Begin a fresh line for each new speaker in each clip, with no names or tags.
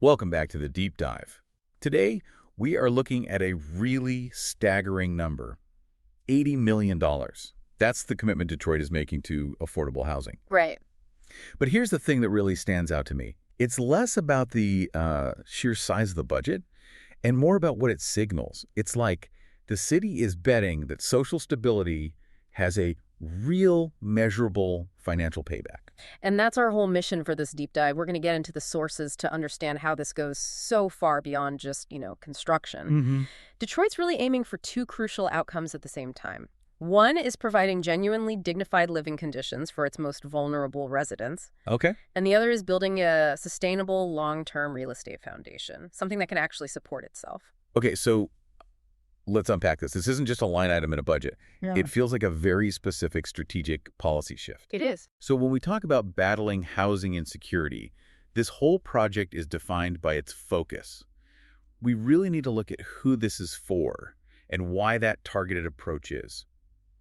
Welcome back to the deep dive. Today, we are looking at a really staggering number, $80 million. That's the commitment Detroit is making to affordable housing.
Right.
But here's the thing that really stands out to me. It's less about the sheer size of the budget and more about what it signals. It's like the city is betting that social stability has a real measurable financial payback.
And that's our whole mission for this deep dive. We're going to get into the sources to understand how this goes so far beyond just, construction. Detroit's really aiming for two crucial outcomes at the same time. One is providing genuinely dignified living conditions for its most vulnerable residents.
Okay.
And the other is building a sustainable long-term real estate foundation, something that can actually support itself.
Okay, so let's unpack this. This isn't just a line item in a budget.
Yeah.
It feels like a very specific strategic policy shift.
It is.
So when we talk about battling housing insecurity, this whole project is defined by its focus. We really need to look at who this is for and why that targeted approach is,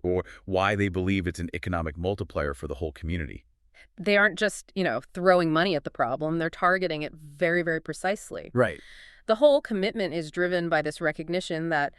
or why they believe it's an economic multiplier for the whole community.
They aren't just, throwing money at the problem. They're targeting it very, very precisely.
Right.
The whole commitment is driven by this recognition that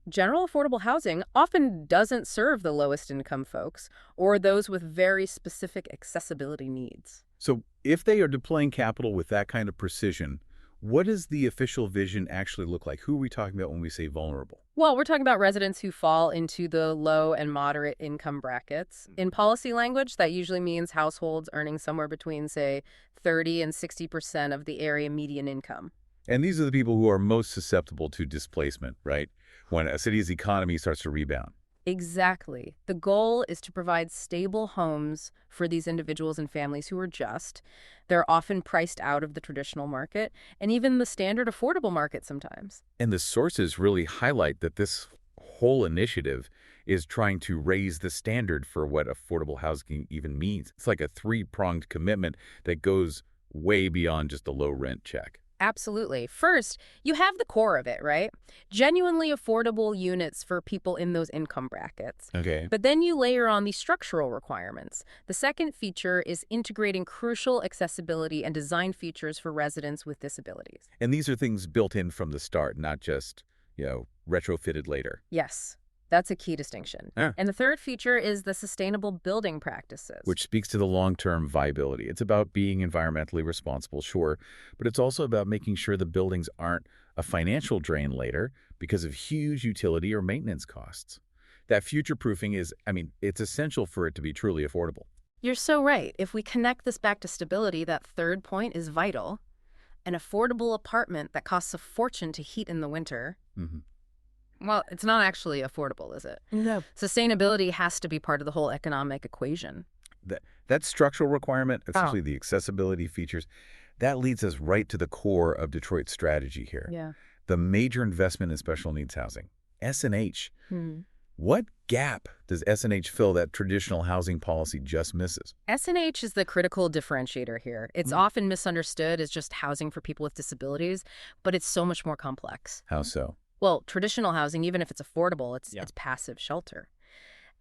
general affordable housing often doesn't serve the lowest income folks or those with very specific accessibility needs.
So if they are deploying capital with that kind of precision, what does the official vision actually look like? Who are we talking about when we say vulnerable?
Well, we're talking about residents who fall into the low and moderate income brackets. In policy language, that usually means households earning somewhere between, say, 30 and 60% of the area median income.
And these are the people who are most susceptible to displacement, right? When a city's economy starts to rebound.
Exactly. The goal is to provide stable homes for these individuals and families who are just. They're often priced out of the traditional market and even the standard affordable market sometimes.
And the sources really highlight that this whole initiative is trying to raise the standard for what affordable housing even means. It's like a three-pronged commitment that goes way beyond just a low rent check.
Absolutely. First, you have the core of it, right? Genuinely affordable units for people in those income brackets.
Okay.
But then you layer on the structural requirements. The second feature is integrating crucial accessibility and design features for residents with disabilities.
And these are things built in from the start, not just, retrofitted later.
Yes. That's a key distinction.
Yeah.
And the third feature is the sustainable building practices.
Which speaks to the long-term viability. It's about being environmentally responsible, sure, but it's also about making sure the buildings aren't a financial drain later because of huge utility or maintenance costs. That future-proofing is, it's essential for it to be truly affordable.
You're so right. If we connect this back to stability, that third point is vital. An affordable apartment that costs a fortune to heat in the winter. Well, it's not actually affordable, is it?
No.
Sustainability has to be part of the whole economic equation.
That structural requirement, especially the accessibility features, that leads us right to the core of Detroit's strategy here.
Yeah.
The major investment in special needs housing, S&H. What gap does S&H fill that traditional housing policy just misses?
S&H is the critical differentiator here. It's often misunderstood as just housing for people with disabilities, but it's so much more complex.
How so?
Well, traditional housing, even if it's affordable, it's passive shelter.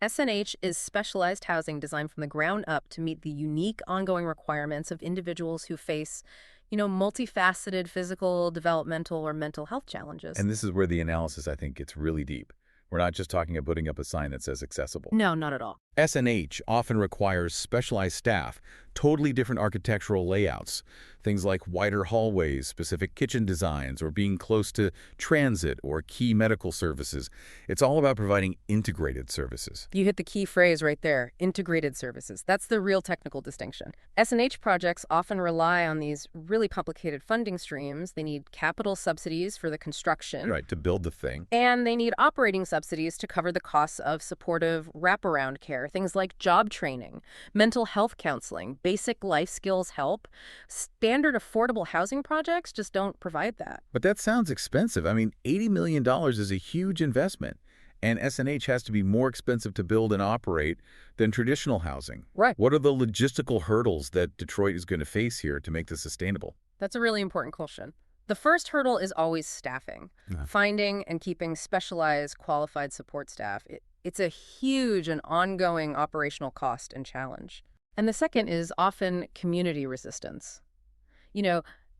S&H is specialized housing designed from the ground up to meet the unique ongoing requirements of individuals who face, multifaceted physical, developmental, or mental health challenges.
And this is where the analysis, I think, gets really deep. We're not just talking about putting up a sign that says accessible.
No, not at all.
S&H often requires specialized staff, totally different architectural layouts, things like wider hallways, specific kitchen designs, or being close to transit or key medical services. It's all about providing integrated services.
You hit the key phrase right there, integrated services. That's the real technical distinction. S&H projects often rely on these really complicated funding streams. They need capital subsidies for the construction.
Right, to build the thing.
And they need operating subsidies to cover the costs of supportive wraparound care, things like job training, mental health counseling, basic life skills help. Standard affordable housing projects just don't provide that.
But that sounds expensive. $80 million is a huge investment, and S&H has to be more expensive to build and operate than traditional housing.
Right.
What are the logistical hurdles that Detroit is going to face here to make this sustainable?
That's a really important question. The first hurdle is always staffing. Finding and keeping specialized, qualified support staff. It's a huge and ongoing operational cost and challenge. And the second is often community resistance.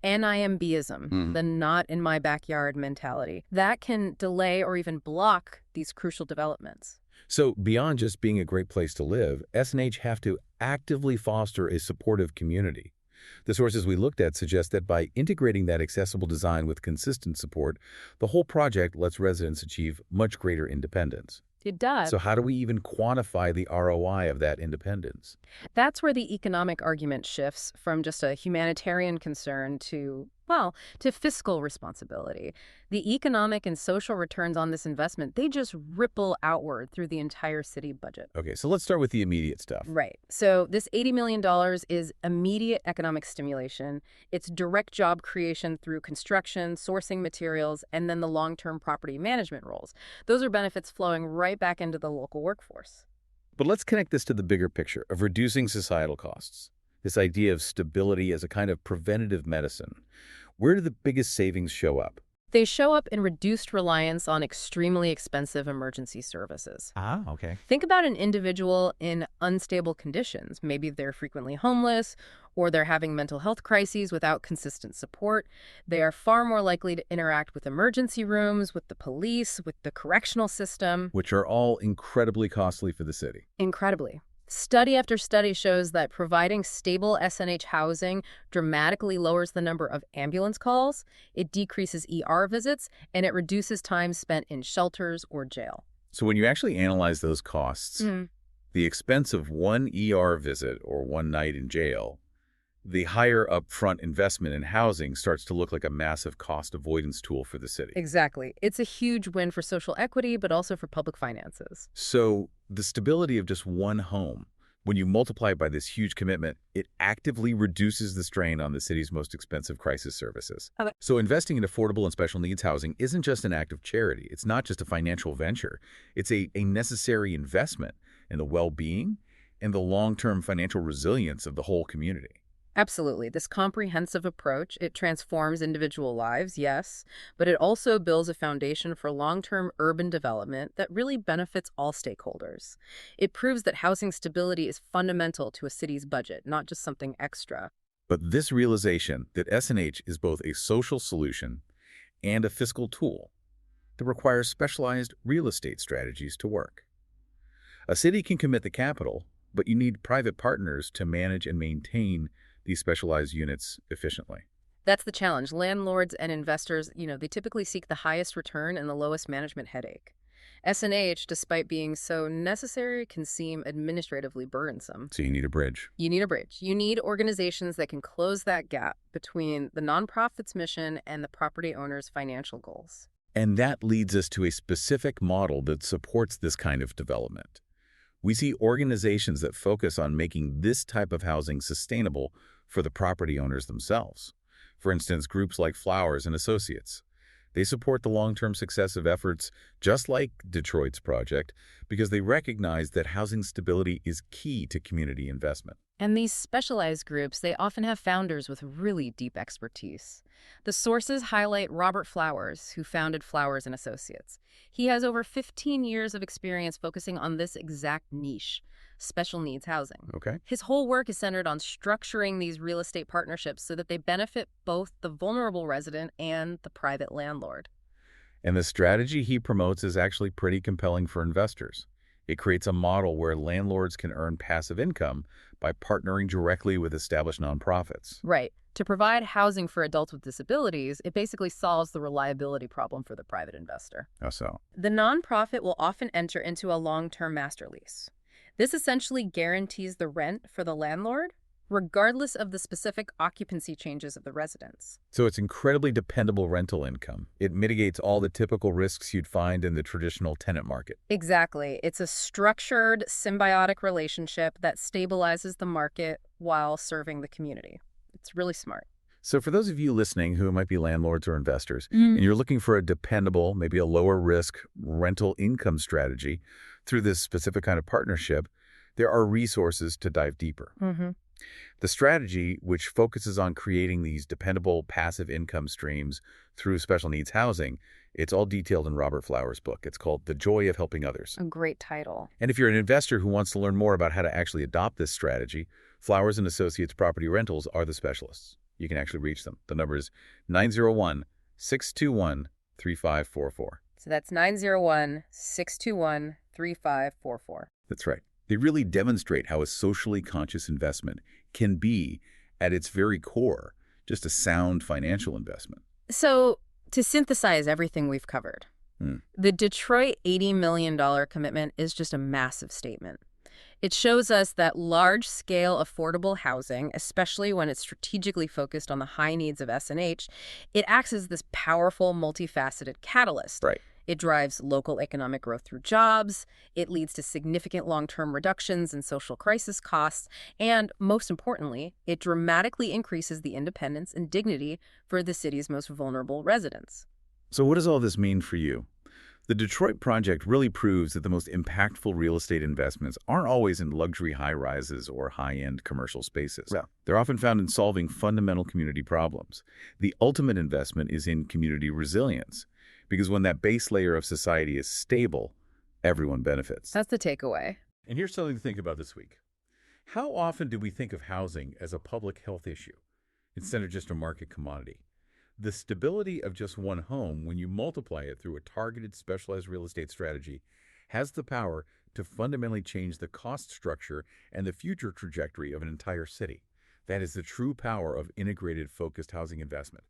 NIMBism, the not in my backyard mentality, that can delay or even block these crucial developments.
So beyond just being a great place to live, S&H have to actively foster a supportive community. The sources we looked at suggest that by integrating that accessible design with consistent support, the whole project lets residents achieve much greater independence.
It does.
So how do we even quantify the ROI of that independence?
That's where the economic argument shifts from just a humanitarian concern to, well, to fiscal responsibility. The economic and social returns on this investment, they just ripple outward through the entire city budget.
Okay, so let's start with the immediate stuff.
Right. So this $80 million is immediate economic stimulation. It's direct job creation through construction, sourcing materials, and then the long-term property management roles. Those are benefits flowing right back into the local workforce.
But let's connect this to the bigger picture of reducing societal costs. This idea of stability as a kind of preventative medicine. Where do the biggest savings show up?
They show up in reduced reliance on extremely expensive emergency services.
Ah, okay.
Think about an individual in unstable conditions. Maybe they're frequently homeless or they're having mental health crises without consistent support. They are far more likely to interact with emergency rooms, with the police, with the correctional system.
Which are all incredibly costly for the city.
Incredibly. Study after study shows that providing stable S&H housing dramatically lowers the number of ambulance calls, it decreases ER visits, and it reduces time spent in shelters or jail.
So when you actually analyze those costs, the expense of one ER visit or one night in jail, the higher upfront investment in housing starts to look like a massive cost avoidance tool for the city.
Exactly. It's a huge win for social equity, but also for public finances.
So the stability of just one home, when you multiply it by this huge commitment, it actively reduces the strain on the city's most expensive crisis services.
Okay.
So investing in affordable and special needs housing isn't just an act of charity. It's not just a financial venture. It's a necessary investment in the well-being and the long-term financial resilience of the whole community.
Absolutely. This comprehensive approach, it transforms individual lives, yes, but it also builds a foundation for long-term urban development that really benefits all stakeholders. It proves that housing stability is fundamental to a city's budget, not just something extra.
But this realization that S&H is both a social solution and a fiscal tool that requires specialized real estate strategies to work. A city can commit the capital, but you need private partners to manage and maintain these specialized units efficiently.
That's the challenge. Landlords and investors, they typically seek the highest return and the lowest management headache. S&H, despite being so necessary, can seem administratively burdensome.
So you need a bridge.
You need a bridge. You need organizations that can close that gap between the nonprofit's mission and the property owner's financial goals.
And that leads us to a specific model that supports this kind of development. We see organizations that focus on making this type of housing sustainable for the property owners themselves. For instance, groups like Flowers and Associates. They support the long-term success of efforts just like Detroit's project because they recognize that housing stability is key to community investment.
And these specialized groups, they often have founders with really deep expertise. The sources highlight Robert Flowers, who founded Flowers and Associates. He has over 15 years of experience focusing on this exact niche, special needs housing.
Okay.
His whole work is centered on structuring these real estate partnerships so that they benefit both the vulnerable resident and the private landlord.
And the strategy he promotes is actually pretty compelling for investors. It creates a model where landlords can earn passive income by partnering directly with established nonprofits.
Right. To provide housing for adults with disabilities, it basically solves the reliability problem for the private investor.
How so?
The nonprofit will often enter into a long-term master lease. This essentially guarantees the rent for the landlord, regardless of the specific occupancy changes of the residents.
So it's incredibly dependable rental income. It mitigates all the typical risks you'd find in the traditional tenant market.
Exactly. It's a structured, symbiotic relationship that stabilizes the market while serving the community. It's really smart.
So for those of you listening who might be landlords or investors, and you're looking for a dependable, maybe a lower risk rental income strategy through this specific kind of partnership, there are resources to dive deeper. The strategy, which focuses on creating these dependable passive income streams through special needs housing, it's all detailed in Robert Flowers' book. It's called The Joy of Helping Others.
A great title.
And if you're an investor who wants to learn more about how to actually adopt this strategy, Flowers and Associates Property Rentals are the specialists. you can actually reach them. The number is 901-621-3544.
So that's 901-621-3544.
That's right. They really demonstrate how a socially conscious investment can be, at its very core, just a sound financial investment.
So to synthesize everything we've covered, the Detroit $80 million commitment is just a massive statement. It shows us that large-scale affordable housing, especially when it's strategically focused on the high needs of S&H, it acts as this powerful, multifaceted catalyst.
Right.
It drives local economic growth through jobs, it leads to significant long-term reductions in social crisis costs, and, most importantly, it dramatically increases the independence and dignity for the city's most vulnerable residents.
So what does all this mean for you? The Detroit project really proves that the most impactful real estate investments aren't always in luxury high-rises or high-end commercial spaces.
Yeah.
They're often found in solving fundamental community problems. The ultimate investment is in community resilience, because when that base layer of society is stable, everyone benefits.
That's the takeaway.
And here's something to think about this week. How often do we think of housing as a public health issue instead of just a market commodity? The stability of just one home, when you multiply it through a targeted, specialized real estate strategy, has the power to fundamentally change the cost structure and the future trajectory of an entire city. That is the true power of integrated, focused housing investment.